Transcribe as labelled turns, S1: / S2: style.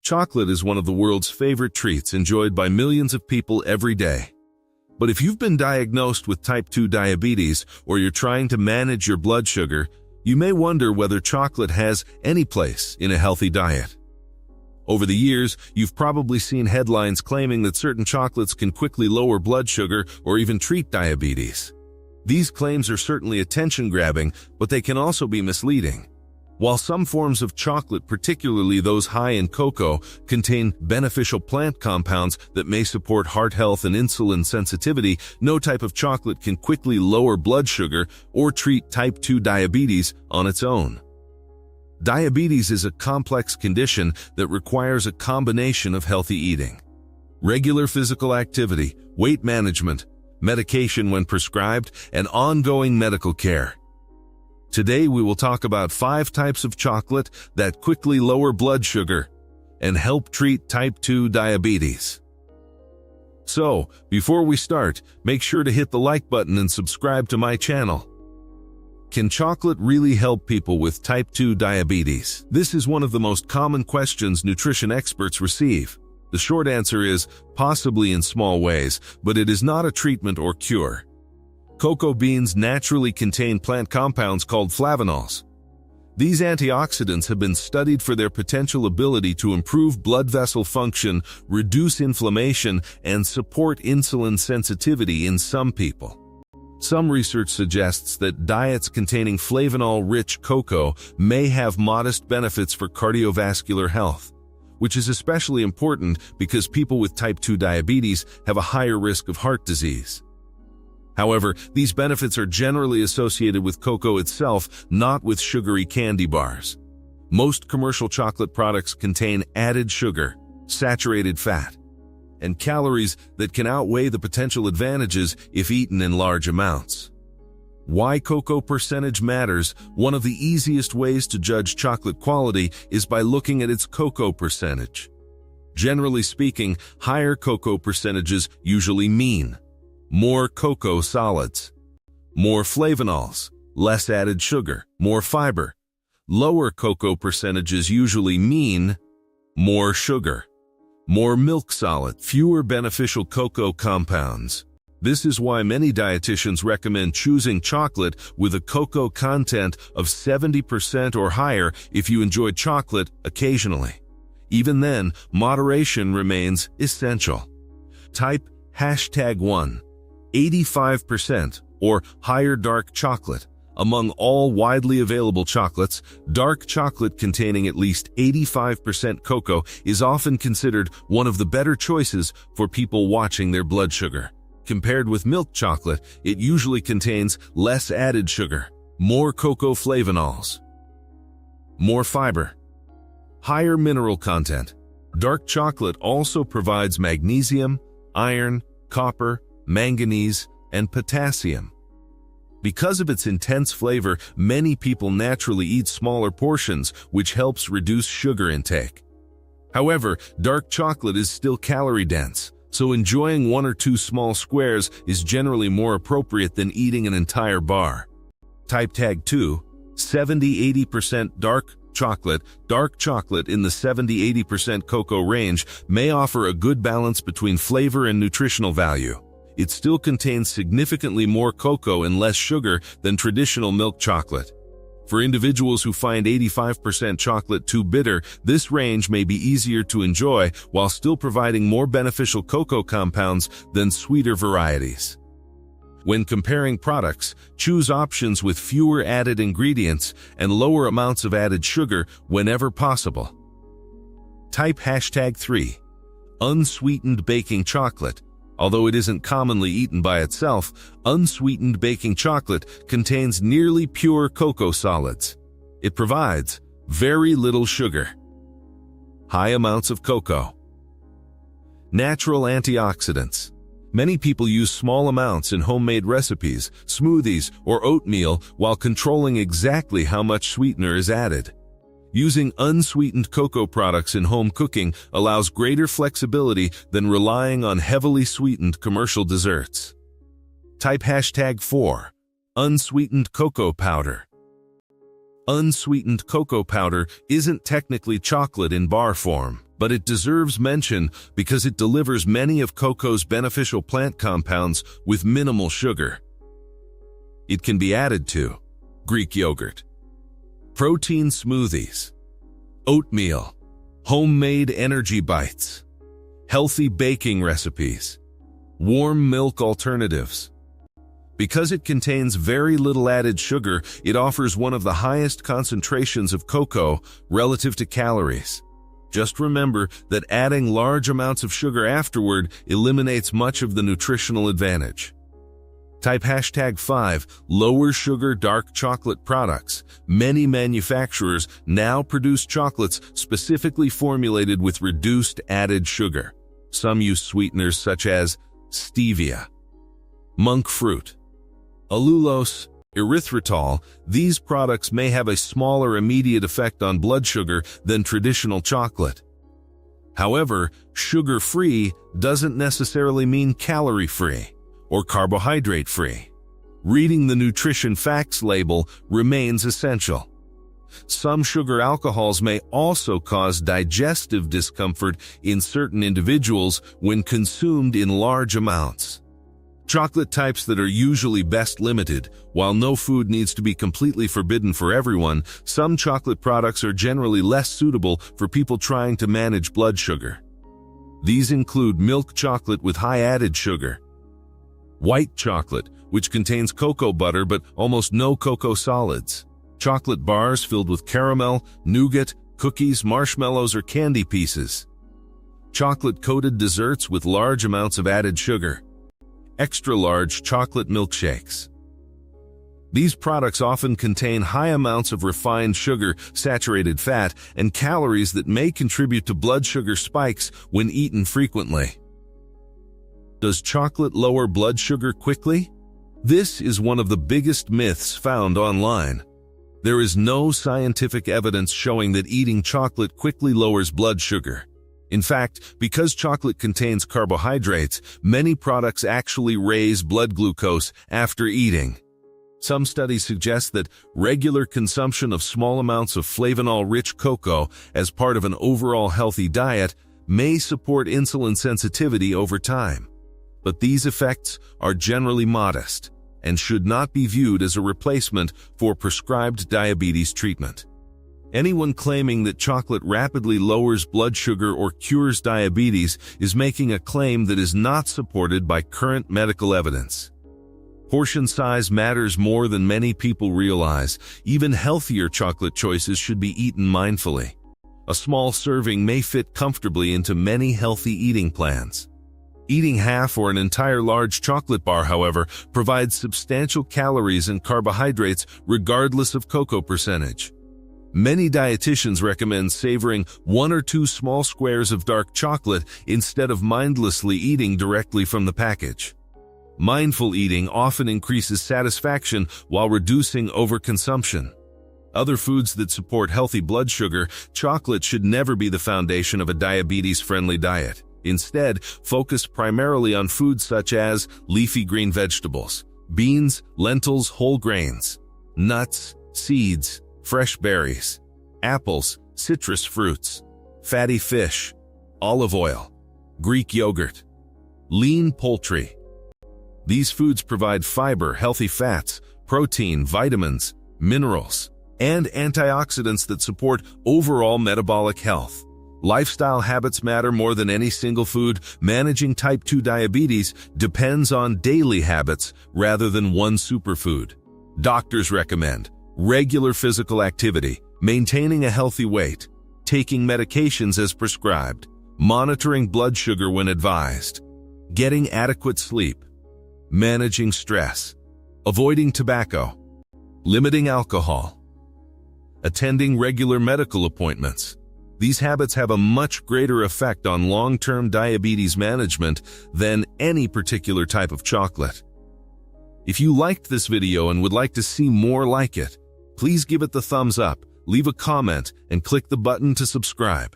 S1: Chocolate is one of the world's favorite treats enjoyed by millions of people every day. But if you've been diagnosed with type 2 diabetes or you're trying to manage your blood sugar, you may wonder whether chocolate has any place in a healthy diet. Over the years, you've probably seen headlines claiming that certain chocolates can quickly lower blood sugar or even treat diabetes. These claims are certainly attention-grabbing, but they can also be misleading. While some forms of chocolate, particularly those high in cocoa, contain beneficial plant compounds that may support heart health and insulin sensitivity, no type of chocolate can quickly lower blood sugar or treat type 2 diabetes on its own. Diabetes is a complex condition that requires a combination of healthy eating, regular physical activity, weight management, medication when prescribed, and ongoing medical care. Today we will talk about 5 types of chocolate that quickly lower blood sugar and help treat type 2 diabetes. So, before we start, make sure to hit the like button and subscribe to my channel. Can chocolate really help people with type 2 diabetes? This is one of the most common questions nutrition experts receive. The short answer is possibly in small ways, but it is not a treatment or cure. Cocoa beans naturally contain plant compounds called flavonols. These antioxidants have been studied for their potential ability to improve blood vessel function, reduce inflammation, and support insulin sensitivity in some people. Some research suggests that diets containing flavanol-rich cocoa may have modest benefits for cardiovascular health, which is especially important because people with type 2 diabetes have a higher risk of heart disease. However, these benefits are generally associated with cocoa itself, not with sugary candy bars. Most commercial chocolate products contain added sugar, saturated fat, and calories that can outweigh the potential advantages if eaten in large amounts. Why cocoa percentage matters? One of the easiest ways to judge chocolate quality is by looking at its cocoa percentage. Generally speaking, higher cocoa percentages usually mean more cocoa solids, more flavonols, less added sugar, more fiber. Lower cocoa percentages usually mean more sugar, more milk solid, fewer beneficial cocoa compounds. This is why many dietitians recommend choosing chocolate with a cocoa content of 70% or higher if you enjoy chocolate occasionally. Even then, moderation remains essential. Type #1, 85% or higher dark chocolate. Among all widely available chocolates, dark chocolate containing at least 85% cocoa is often considered one of the better choices for people watching their blood sugar. Compared with milk chocolate, it usually contains less added sugar, more cocoa flavonols, more fiber, higher mineral content. Dark chocolate also provides magnesium, iron, copper, manganese, and potassium. Because of its intense flavor, many people naturally eat smaller portions, which helps reduce sugar intake. However, dark chocolate is still calorie-dense, so enjoying 1 or 2 small squares is generally more appropriate than eating an entire bar. Type 2, 70–80% dark chocolate. Dark chocolate in the 70–80% cocoa range may offer a good balance between flavor and nutritional value. It still contains significantly more cocoa and less sugar than traditional milk chocolate. For individuals who find 85% chocolate too bitter, this range may be easier to enjoy while still providing more beneficial cocoa compounds than sweeter varieties. When comparing products, choose options with fewer added ingredients and lower amounts of added sugar whenever possible. Type #3, unsweetened baking chocolate. Although it isn't commonly eaten by itself, unsweetened baking chocolate contains nearly pure cocoa solids. It provides very little sugar, high amounts of cocoa, natural antioxidants. Many people use small amounts in homemade recipes, smoothies, or oatmeal while controlling exactly how much sweetener is added. Using unsweetened cocoa products in home cooking allows greater flexibility than relying on heavily sweetened commercial desserts. Type #4, unsweetened cocoa powder. Unsweetened cocoa powder isn't technically chocolate in bar form. but it deserves mention because it delivers many of cocoa's beneficial plant compounds with minimal sugar. It can be added to Greek yogurt, protein smoothies, oatmeal, homemade energy bites, healthy baking recipes, warm milk alternatives. Because it contains very little added sugar, it offers one of the highest concentrations of cocoa relative to calories. Just remember that adding large amounts of sugar afterward eliminates much of the nutritional advantage. Type #5 lower sugar dark chocolate products. Many manufacturers now produce chocolates specifically formulated with reduced added sugar. Some use sweeteners such as stevia, monk fruit, allulose, erythritol. These products may have a smaller immediate effect on blood sugar than traditional chocolate. However, sugar-free doesn't necessarily mean calorie-free or carbohydrate-free. Reading the nutrition facts label remains essential. Some sugar alcohols may also cause digestive discomfort in certain individuals when consumed in large amounts. Chocolate types that are usually best limited. While no food needs to be completely forbidden for everyone, some chocolate products are generally less suitable for people trying to manage blood sugar. These include milk chocolate with high added sugar, white chocolate, which contains cocoa butter but almost no cocoa solids, chocolate bars filled with caramel, nougat, cookies, marshmallows, or candy pieces, chocolate-coated desserts with large amounts of added sugar, extra-large chocolate milkshakes. These products often contain high amounts of refined sugar, saturated fat, and calories that may contribute to blood sugar spikes when eaten frequently. Does chocolate lower blood sugar quickly? This is one of the biggest myths found online. There is no scientific evidence showing that eating chocolate quickly lowers blood sugar. In fact, because chocolate contains carbohydrates, many products actually raise blood glucose after eating. Some studies suggest that regular consumption of small amounts of flavanol-rich cocoa as part of an overall healthy diet may support insulin sensitivity over time. But these effects are generally modest and should not be viewed as a replacement for prescribed diabetes treatment. Anyone claiming that chocolate rapidly lowers blood sugar or cures diabetes is making a claim that is not supported by current medical evidence. Portion size matters more than many people realize. Even healthier chocolate choices should be eaten mindfully. A small serving may fit comfortably into many healthy eating plans. Eating half or an entire large chocolate bar, however, provides substantial calories and carbohydrates regardless of cocoa percentage. Many dietitians recommend savoring 1 or 2 small squares of dark chocolate instead of mindlessly eating directly from the package. Mindful eating often increases satisfaction while reducing overconsumption. Other foods that support healthy blood sugar, chocolate should never be the foundation of a diabetes-friendly diet. Instead, focus primarily on foods such as leafy green vegetables, beans, lentils, whole grains, nuts, seeds, fresh berries, apples, citrus fruits, fatty fish, olive oil, Greek yogurt, lean poultry. These foods provide fiber, healthy fats, protein, vitamins, minerals, and antioxidants that support overall metabolic health. Lifestyle habits matter more than any single food. Managing type 2 diabetes depends on daily habits rather than one superfood. Doctors recommend regular physical activity, maintaining a healthy weight, taking medications as prescribed, monitoring blood sugar when advised, getting adequate sleep, managing stress, avoiding tobacco, limiting alcohol, attending regular medical appointments. These habits have a much greater effect on long-term diabetes management than any particular type of chocolate. If you liked this video and would like to see more like it, please give it the thumbs up, leave a comment, and click the button to subscribe.